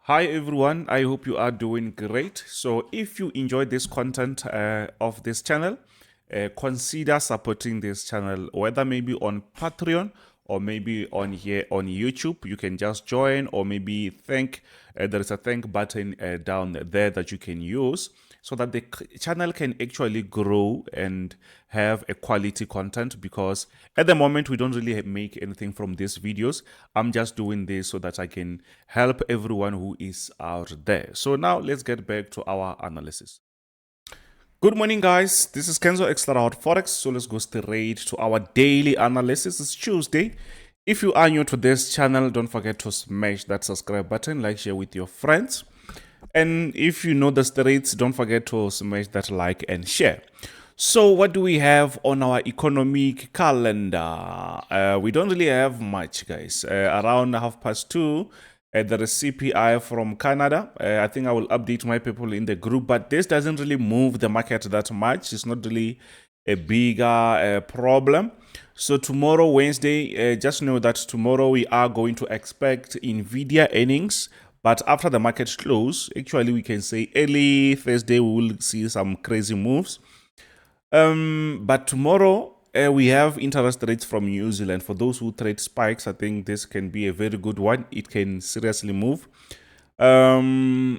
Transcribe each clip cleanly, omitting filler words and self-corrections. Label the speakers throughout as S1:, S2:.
S1: Hi everyone, I hope you are doing great. So if you enjoy this content of this channel, consider supporting this channel, whether maybe on Patreon or maybe on here on YouTube. You can just join, or maybe there is a thank button down there that you can use so that the channel can actually grow and have a quality content, because at the moment we don't really make anything from these videos. I'm just doing this so that I can help everyone who is out there. So now let's get back to our analysis. Good morning, guys. This is Kenzo Xtrahot Forex. So let's go straight to our daily analysis. It's Tuesday. If you are new to this channel, don't forget to smash that subscribe button, like, share with your friends. And if you know the rates, don't forget to smash that like and share. So what do we have on our economic calendar? We don't really have much, guys. Around 2:30, there is CPI from Canada. I think I will update my people in the group, but this doesn't really move the market that much. It's not really a bigger problem. So tomorrow, Wednesday, just know that tomorrow we are going to expect NVIDIA earnings. But after the market close, actually we can say early Thursday we will see some crazy moves. But tomorrow we have interest rates from New Zealand. For those who trade spikes, I think this can be a very good one. It can seriously move. 8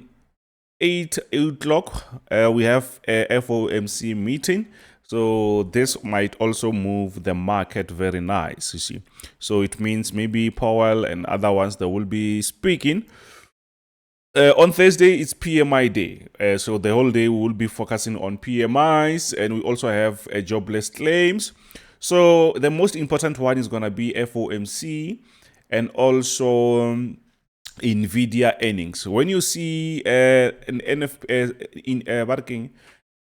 S1: o'clock, we have a FOMC meeting. So this might also move the market very nice, you see. So it means maybe Powell and other ones that will be speaking. On Thursday, it's PMI day. So the whole day we will be focusing on PMIs, and we also have jobless claims. So the most important one is going to be FOMC and also NVIDIA earnings. When you see an working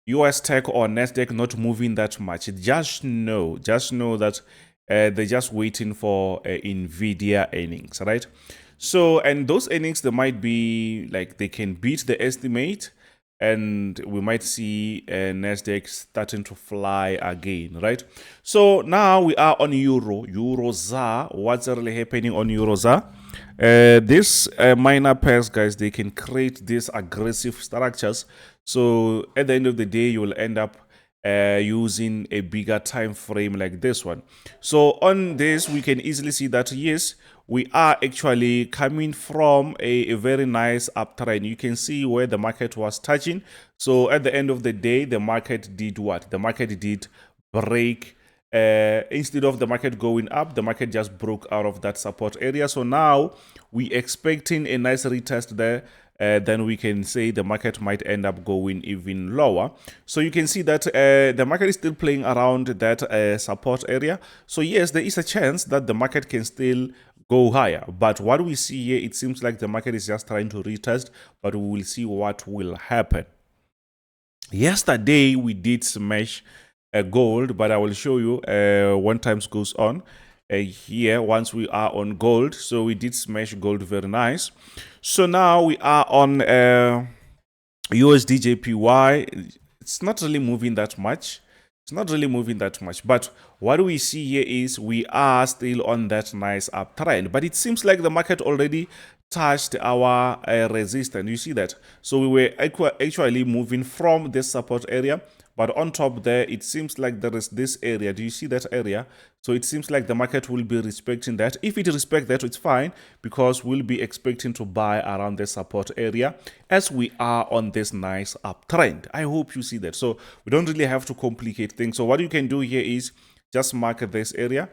S1: US tech or Nasdaq not moving that much, just know that they're just waiting for NVIDIA earnings, right? So, and those earnings, they might be like they can beat the estimate, and we might see Nasdaq starting to fly again, right? So now we are on Eurozar. What's really happening on Eurozar? These minor pairs, guys, they can create these aggressive structures. So at the end of the day, you will end up using a bigger time frame like this one. So on this, we can easily see that yes, we are actually coming from a very nice uptrend. You can see where the market was touching. So at the end of the day, the market did what? The market did break. Instead of the market going up, the market just broke out of that support area. So now we expecting a nice retest there. Then we can say the market might end up going even lower. So you can see that the market is still playing around that support area. So yes, there is a chance that the market can still go higher. But what we see here, it seems like the market is just trying to retest, but we will see what will happen. Yesterday, we did smash gold, but I will show you when times goes on. Here, once we are on gold, so we did smash gold very nice. So now we are on USD JPY. It's not really moving that much. It's not really moving that much. But what we see here is we are still on that nice uptrend. But it seems like the market already touched our resistance. You see that? So we were actually moving from this support area. But on top there, it seems like there is this area. Do you see that area? So it seems like the market will be respecting that. If it respects that, it's fine, because we'll be expecting to buy around the support area as we are on this nice uptrend. I hope you see that. So we don't really have to complicate things. So what you can do here is just mark this area.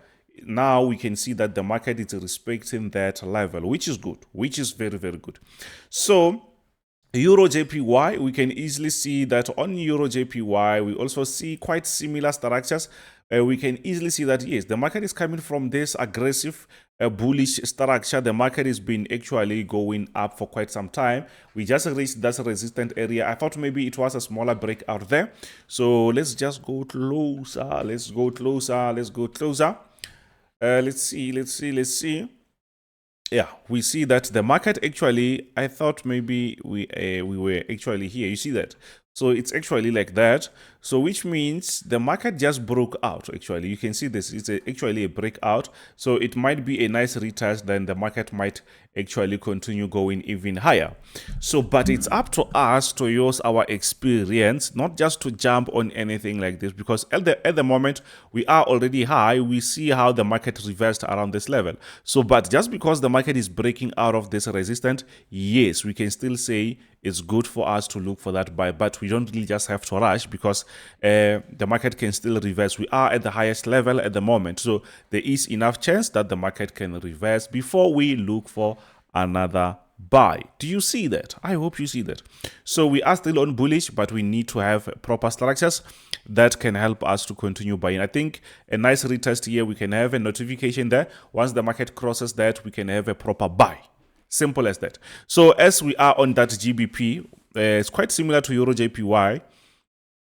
S1: Now we can see that the market is respecting that level, which is good, which is very, very good. So Euro JPY, we can easily see that on Euro JPY, we also see quite similar structures. We can easily see that, yes, the market is coming from this aggressive bullish structure. The market has been actually going up for quite some time. We just reached that resistant area. I thought maybe it was a smaller breakout there. So let's just go closer. Let's go closer. Let's go closer. Let's see. Yeah, we see that the market actually, I thought maybe we were actually here. You see that So it's actually like that. So which means the market just broke out. Actually, you can see this. It's actually a breakout. So it might be a nice retest. Then the market might actually continue going even higher. So, but it's up to us to use our experience, not just to jump on anything like this. Because at the moment we are already high. We see how the market reversed around this level. So, but just because the market is breaking out of this resistance, yes, we can still say it's good for us to look for that buy, but we don't really just have to rush because the market can still reverse. We are at the highest level at the moment, so there is enough chance that the market can reverse before we look for another buy. Do you see that? I hope you see that. So we are still on bullish, but we need to have proper structures that can help us to continue buying. I think a nice retest here, we can have a notification there. Once the market crosses that, we can have a proper buy. Simple as that. So as we are on that GBP, it's quite similar to Euro JPY.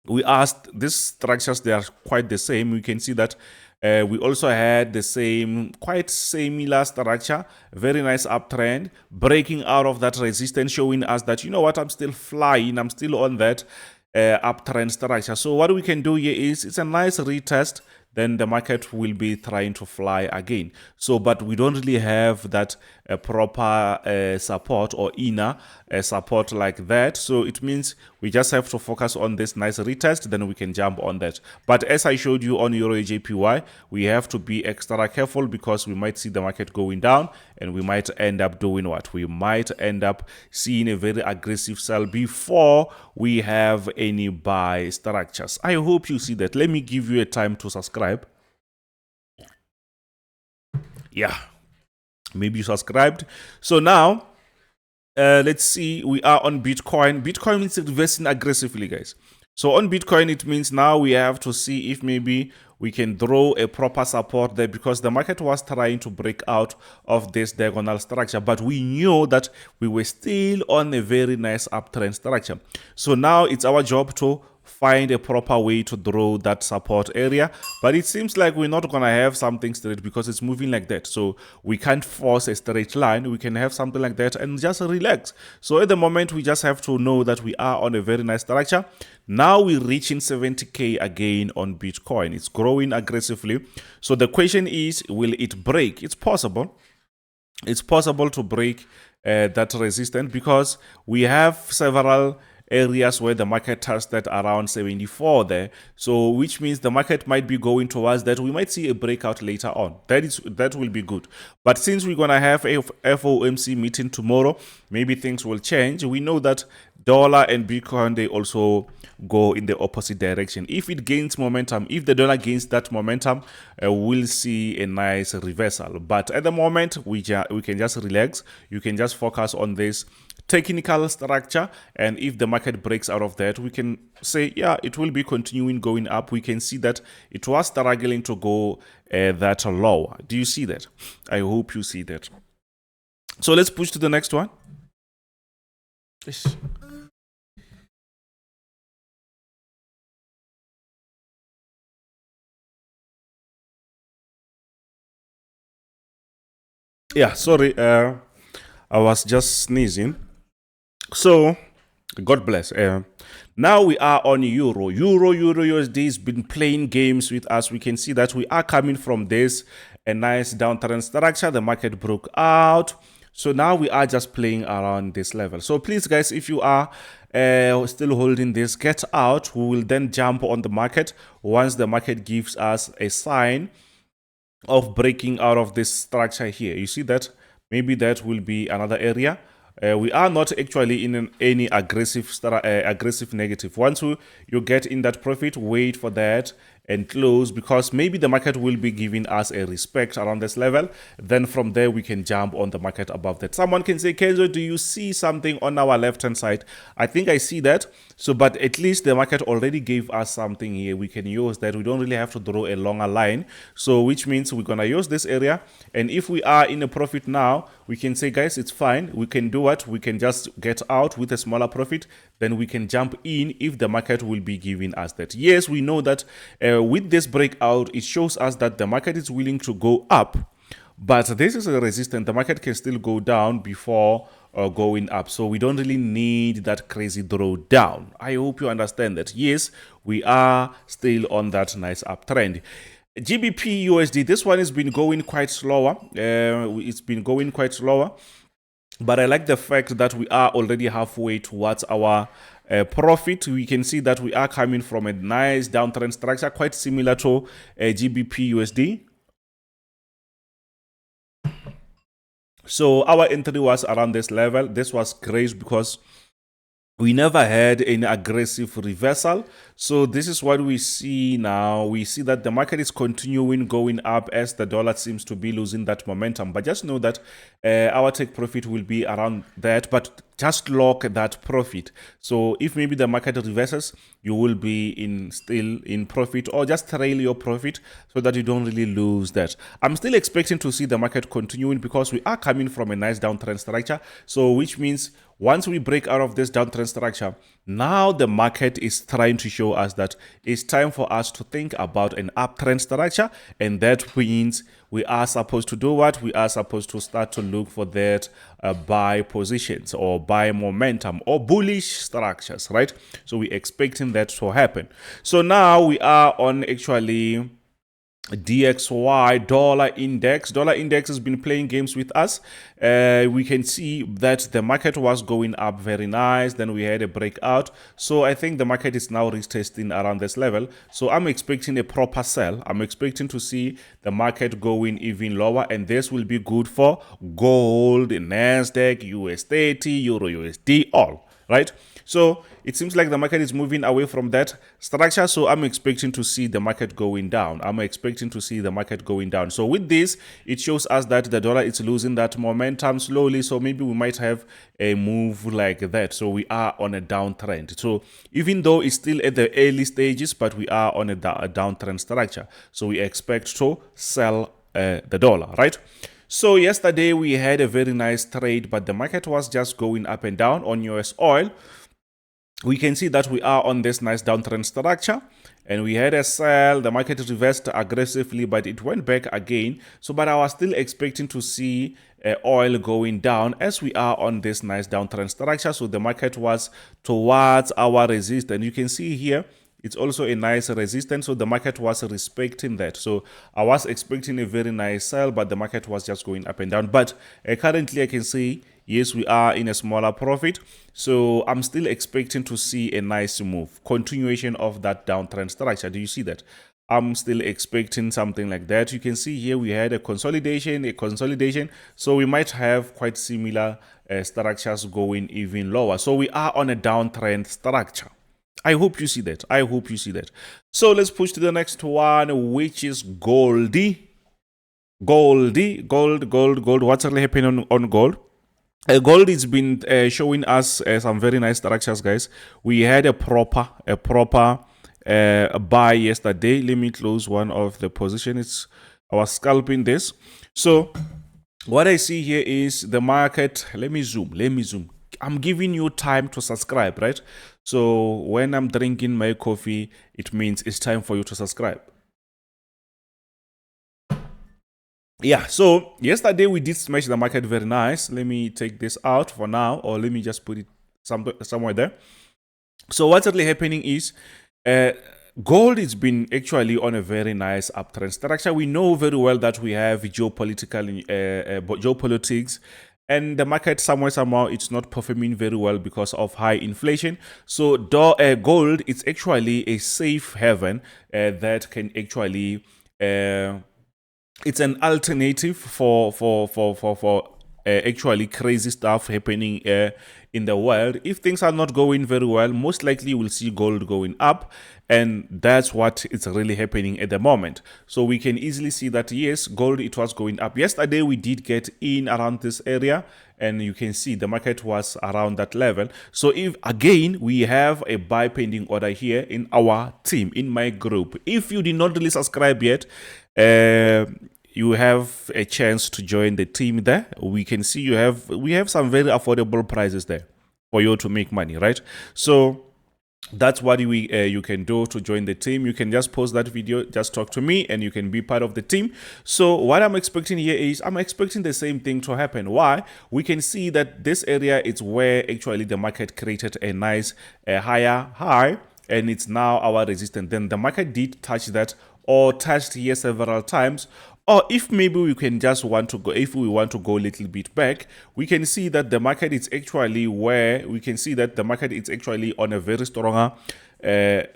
S1: We asked these structures, they are quite the same. We can see that we also had the same, quite similar structure, very nice uptrend, breaking out of that resistance, showing us that, you know what, I'm still flying, I'm still on that uptrend structure. So what we can do here is, it's a nice retest, then the market will be trying to fly again. So, but we don't really have that proper support or inner support like that. So it means we just have to focus on this nice retest, then we can jump on that. But as I showed you on Euro JPY, we have to be extra careful because we might see the market going down and we might end up doing what? We might end up seeing a very aggressive sell before we have any buy structures. I hope you see that. Let me give you a time to subscribe. Yeah, maybe you subscribed. So now let's see, we are on Bitcoin. Bitcoin is reversing aggressively, guys. So on Bitcoin, it means now we have to see if maybe we can draw a proper support there, because the market was trying to break out of this diagonal structure, but we knew that we were still on a very nice uptrend structure. So now it's our job to find a proper way to draw that support area, but it seems like we're not gonna have something straight because it's moving like that. So we can't force a straight line. We can have something like that and just relax. So at the moment, we just have to know that we are on a very nice structure. Now we're reaching 70K again on Bitcoin. It's growing aggressively. So the question is, will it break? It's possible. It's possible to break that resistance because we have several areas where the market tested around 74 there. So which means the market might be going towards that. We might see a breakout later on. That will be good. But since we're gonna have a FOMC meeting tomorrow, maybe things will change. We know that dollar and Bitcoin, they also go in the opposite direction. If it gains momentum, if the dollar gains that momentum, we'll see a nice reversal. But at the moment, we can just relax. You can just focus on this technical structure, and if the market breaks out of that, we can say, yeah, it will be continuing going up. We can see that it was struggling to go that low. Do you see that? I hope you see that. So let's push to the next one. Yeah, sorry, I was just sneezing. So, God bless. Now we are on Euro. Euro USD has been playing games with us. We can see that we are coming from this a nice downtrend structure. The market broke out. So now we are just playing around this level. So please, guys, if you are still holding this, get out. We will then jump on the market once the market gives us a sign of breaking out of this structure here. You see that? Maybe that will be another area. We are not actually in any aggressive negative. Once you get in that profit, wait for that and close, because maybe the market will be giving us a respect around this level. Then from there, we can jump on the market above that. Someone can say, Kenzo, do you see something on our left-hand side? I think I see that. So, but at least the market already gave us something here. We can use that. We don't really have to draw a longer line. So, which means we're going to use this area. And if we are in a profit now, we can say, guys, it's fine. We can do what? We can just get out with a smaller profit. Then we can jump in if the market will be giving us that. Yes, we know that with this breakout, it shows us that the market is willing to go up. But this is a resistance. The market can still go down before going up. So we don't really need that crazy drawdown. I hope you understand that. Yes, we are still on that nice uptrend. GBPUSD, this one has been going quite slower. It's been going quite slower. But I like the fact that we are already halfway towards our profit. We can see that we are coming from a nice downtrend structure, quite similar to GBPUSD. So our entry was around this level. This was great because we never had any aggressive reversal. So this is what we see now. We see that the market is continuing going up as the dollar seems to be losing that momentum. But just know that our take profit will be around that, but just lock that profit. So if maybe the market reverses, you will be still in profit, or just trail your profit so that you don't really lose that. I'm still expecting to see the market continuing because we are coming from a nice downtrend structure. So which means once we break out of this downtrend structure, now the market is trying to show us that it's time for us to think about an uptrend structure, and that means we are supposed to do what? We are supposed to start to look for that buy positions or buy momentum or bullish structures, right? So we're expecting that to happen. So now we are on actually DXY dollar index. Dollar index has been playing games with us. We can see that the market was going up very nice, then we had a breakout. So I think the market is now retesting around this level. So I'm expecting a proper sell. I'm expecting to see the market going even lower, and this will be good for gold, Nasdaq, US30, Euro USD, all right. So it seems like the market is moving away from that structure. So I'm expecting to see the market going down. So with this, it shows us that the dollar is losing that momentum slowly. So maybe we might have a move like that. So we are on a downtrend. So even though it's still at the early stages, but we are on a downtrend structure. So we expect to sell the dollar, right? So yesterday we had a very nice trade, but the market was just going up and down. On US oil, we can see that we are on this nice downtrend structure, and we had a sell. The market reversed aggressively, but it went back again. So but I was still expecting to see oil going down as we are on this nice downtrend structure. So the market was towards our resistance. You can see here it's also a nice resistance, so the market was respecting that. So I was expecting a very nice sell, but the market was just going up and down. But currently I can see, yes, we are in a smaller profit. So I'm still expecting to see a nice move, continuation of that downtrend structure. Do you see that? I'm still expecting something like that. You can see here we had a consolidation. So we might have quite similar structures going even lower. So we are on a downtrend structure. I hope you see that. So let's push to the next one, which is gold. Gold. What's really happening on gold? Gold has been showing us some very nice structures, guys. We had a proper buy yesterday. Let me close one of the positions. I was scalping this. So what I see here is the market. Let me zoom. I'm giving you time to subscribe, right? So when I'm drinking my coffee, it means it's time for you to subscribe. Yeah, so yesterday we did smash the market very nice. Let me take this out for now, or let me just put it somewhere there. So what's really happening is gold has been actually on a very nice uptrend structure. We know very well that we have geopolitics, and the market somehow it's not performing very well because of high inflation. So gold is actually a safe haven that can actually it's an alternative for actually crazy stuff happening in the world. If things are not going very well, most likely you will see gold going up, and that's what is really happening at the moment. So we can easily see that yes, gold, it was going up. Yesterday we did get in around this area, and you can see the market was around that level. So if again we have a buy pending order here in our team, in my group, if you did not really subscribe yet, you have a chance to join the team there. We can see we have some very affordable prices there for you to make money, right? So that's what you can do to join the team. You can just post that video, just talk to me, and you can be part of the team. So what I'm expecting here is I'm expecting the same thing to happen. Why? We can see that this area is where actually the market created a nice higher high, and it's now our resistance. Then the market did touch that or touched here several times. Or if maybe we can just want to go, if we want to go a little bit back, we can see that the market is actually where we can see that the market is actually on a very stronger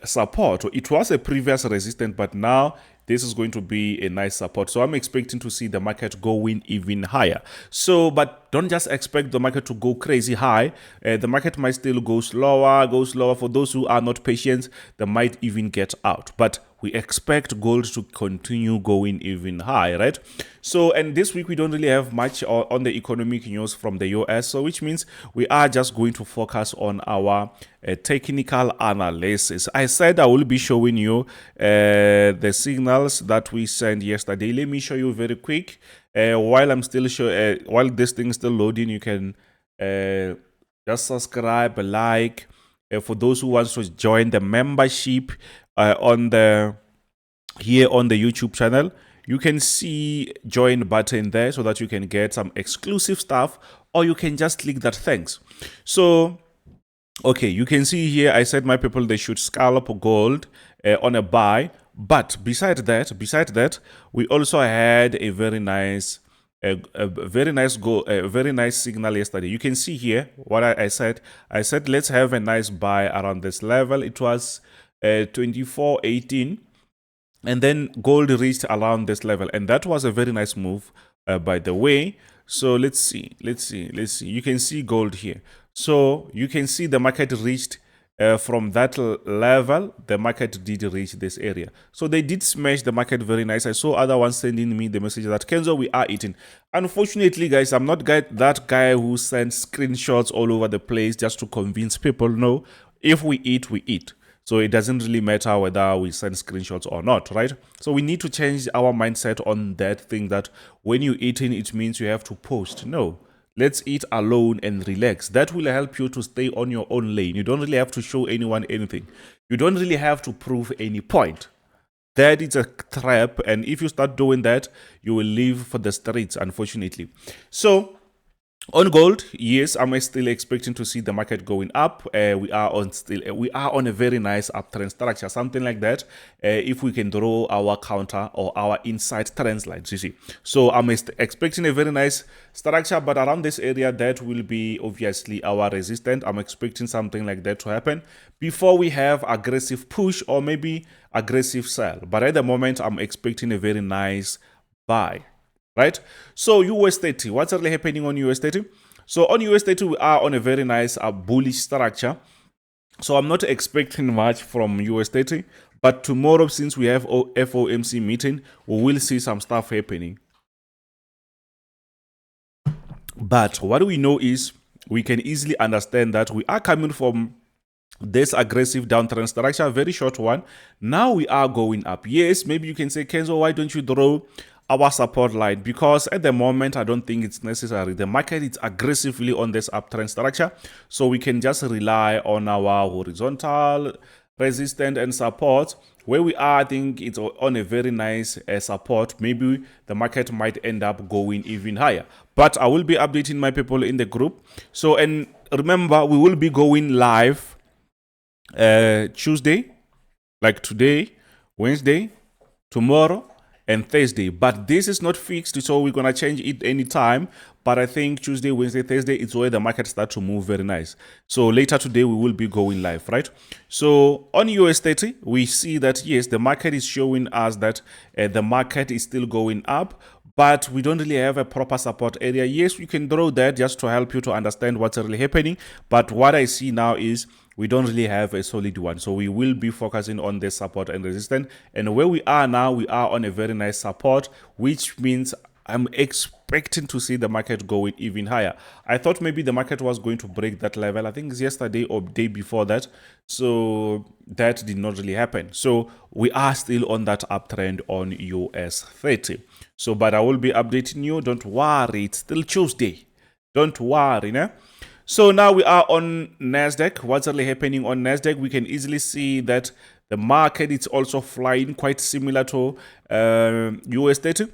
S1: support. It was a previous resistance, but now this is going to be a nice support. So I'm expecting to see the market going even higher. So, but don't just expect the market to go crazy high. The market might still go slower. For those who are not patient, they might even get out. But we expect gold to continue going even high, right? So, and this week we don't really have much on the economic news from the US, so which means we are just going to focus on our technical analysis. I said I will be showing you the signals that we sent yesterday. Let me show you very quick. While I'm still while this thing is still loading, you can just subscribe, like. For those who want to join the membership on the YouTube channel, you can see join button there so that you can get some exclusive stuff, or you can just click that thanks. So okay, you can see here I said my people they should scalp gold on a buy, but beside that we also had a very nice very nice signal yesterday. You can see here what I said let's have a nice buy around this level. It was 24.18, and then gold reached around this level, and that was a very nice move by the way. So let's see, you can see gold here. So you can see the market reached from that level, the market did reach this area. So they did smash the market very nice. I saw other ones sending me the message that Kenzo, we are eating. Unfortunately, guys, I'm not that guy who sends screenshots all over the place just to convince people. No, if we eat, we eat. So it doesn't really matter whether we send screenshots or not, right? So we need to change our mindset on that thing that when you're eating, it means you have to post. No. Let's eat alone and relax. That will help you to stay on your own lane. You don't really have to show anyone anything. You don't really have to prove any point. That is a trap, and if you start doing that, you will live for the streets, unfortunately. So on gold, yes, I'm still expecting to see the market going up. We are on a very nice uptrend structure, something like that. If we can draw our counter or our inside trend lines, you see. So I'm expecting a very nice structure, but around this area, that will be obviously our resistance. I'm expecting something like that to happen before we have aggressive push or maybe aggressive sell. But at the moment, I'm expecting a very nice buy. Right? So US30, what's really happening on US30? So on US30, we are on a very nice bullish structure. So I'm not expecting much from US30, but tomorrow, since we have FOMC meeting, we will see some stuff happening. But what we know is we can easily understand that we are coming from this aggressive downtrend structure, a very short one. Now we are going up. Yes, maybe you can say, Kenzo, why don't you draw our support line? Because at the moment, I don't think it's necessary. The market is aggressively on this uptrend structure, so we can just rely on our horizontal resistance and support. Where we are, I think it's on a very nice support. Maybe the market might end up going even higher. But I will be updating my people in the group. So, and remember, we will be going live Tuesday, like today, Wednesday, tomorrow, and Thursday. But this is not fixed, so we're gonna change it anytime. But I think Tuesday, Wednesday, Thursday, it's where the market starts to move very nice. So later today, we will be going live, right? So on US30, we see that yes, the market is showing us that the market is still going up, but we don't really have a proper support area. Yes, you can draw that just to help you to understand what's really happening. But what I see now is we don't really have a solid one. So we will be focusing on the support and resistance. And where we are now, we are on a very nice support, which means I'm expecting to see the market going even higher. I thought maybe the market was going to break that level. I think it's yesterday or day before that. So that did not really happen. So we are still on that uptrend on US30. So, but I will be updating you. Don't worry. It's still Tuesday. Don't worry, né? So now we are on Nasdaq. What's really happening on Nasdaq? We can easily see that the market is also flying, quite similar to US30.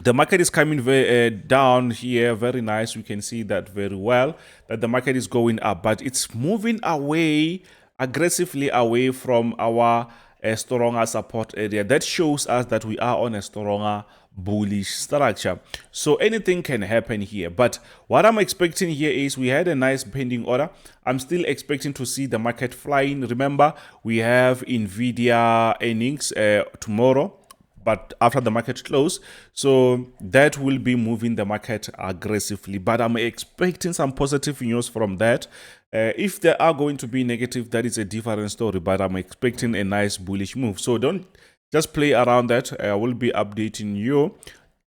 S1: The market is coming very down here, very nice. We can see that very well, that the market is going up, but it's moving away, aggressively away from our stronger support area. That shows us that we are on a stronger bullish structure. So anything can happen here, but what I'm expecting here is we had a nice pending order. I'm still expecting to see the market flying. Remember, we have Nvidia earnings tomorrow, but after the market close, so that will be moving the market aggressively, but I'm expecting some positive news from that. If there are going to be negative, that is a different story, but I'm expecting a nice bullish move. So don't just play around that. I will be updating you.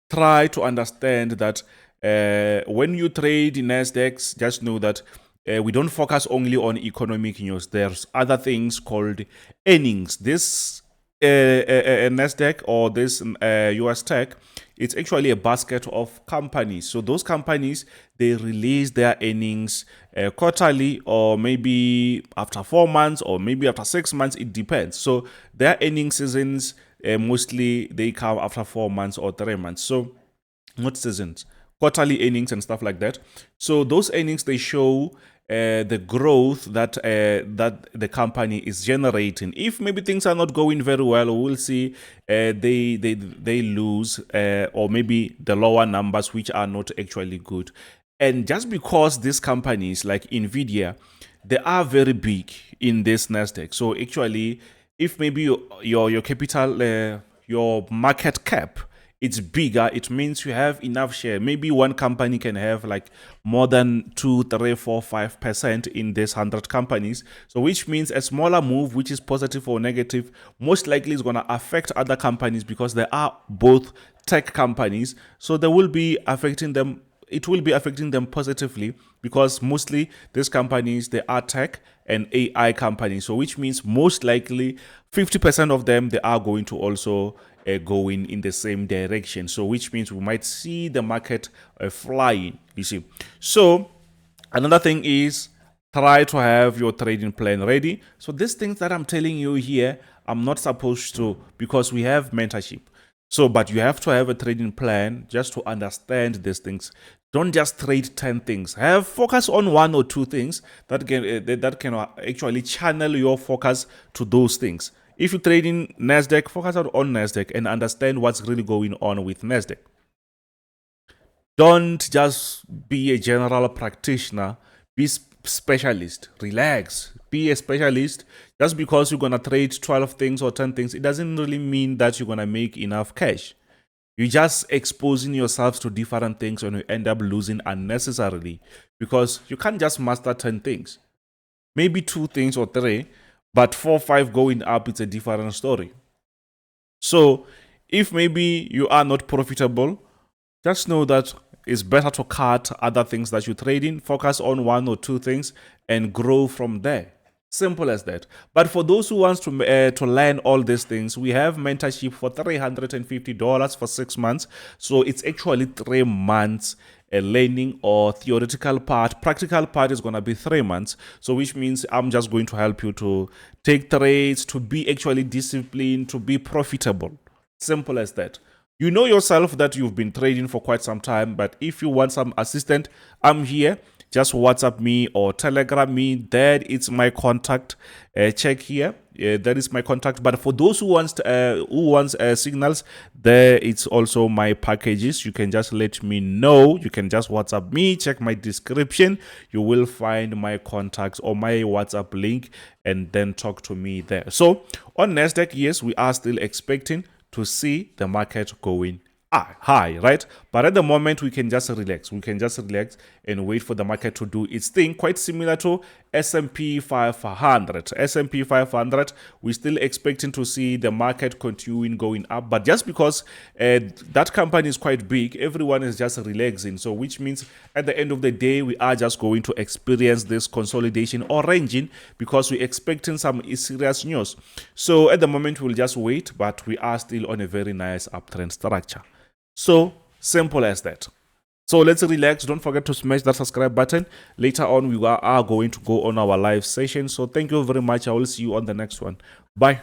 S1: Try to understand that when you trade in Nasdaq, just know that we don't focus only on economic news. There's other things called earnings. This Nasdaq or this US tech, it's actually a basket of companies. So those companies, they release their earnings quarterly, or maybe after 4 months, or maybe after 6 months. It depends. So their earning seasons mostly they come after 4 months or 3 months. So not seasons, quarterly earnings and stuff like that. So those earnings, they show the growth that that the company is generating. If maybe things are not going very well, we'll see they lose, or maybe the lower numbers, which are not actually good. And just because these companies like Nvidia, they are very big in this Nasdaq. So actually, if maybe your capital, your market cap, it's bigger, it means you have enough share. Maybe one company can have like more than 2, 3, 4, 5% in these 100 companies. So which means a smaller move, which is positive or negative, most likely is going to affect other companies, because they are both tech companies. So they will be affecting them. It will be affecting them positively, because mostly these companies, they are tech and AI companies. So which means most likely 50% of them, they are going to also going in the same direction. So which means we might see the market flying, you see. So another thing is, try to have your trading plan ready. So these things that I'm telling you here, I'm not supposed to, because we have mentorship. So, but you have to have a trading plan just to understand these things. Don't just trade 10 things. Have focus on 1 or 2 things that can actually channel your focus to those things. If you trade in Nasdaq, focus on Nasdaq and understand what's really going on with Nasdaq. Don't just be a general practitioner. Be specialist. Relax. Be a specialist. Just because you're gonna trade 12 things or 10 things, it doesn't really mean that you're gonna make enough cash. You're just exposing yourselves to different things, and you end up losing unnecessarily, because you can't just master 10 things. Maybe 2 things or 3, but 4, 5 going up, it's a different story. So if maybe you are not profitable, just know that it's better to cut other things that you trade in, focus on 1 or 2 things, and grow from there. Simple as that. But for those who wants to learn all these things, we have mentorship for $350 for 6 months. So it's actually 3 months learning or theoretical part. Practical part is going to be 3 months. So which means I'm just going to help you to take trades, to be actually disciplined, to be profitable. Simple as that. You know yourself that you've been trading for quite some time, but if you want some assistance, I'm here. Just WhatsApp me or Telegram me. That is my contact. Check here. That is my contact. But for those who wants signals, there it's also my packages. You can just let me know. You can just WhatsApp me. Check my description. You will find my contacts or my WhatsApp link, and then talk to me there. So on Nasdaq, yes, we are still expecting to see the market going high, right? But at the moment, we can just relax. We can just relax and wait for the market to do its thing, quite similar to S&P 500. S&P 500, we're still expecting to see the market continuing going up, but just because that company is quite big, everyone is just relaxing. So which means at the end of the day, we are just going to experience this consolidation or ranging, because we're expecting some serious news. So at the moment, we'll just wait, but we are still on a very nice uptrend structure. So simple as that. So let's relax. Don't forget to smash that subscribe button. Later on, we are going to go on our live session. So thank you very much. I will see you on the next one. Bye.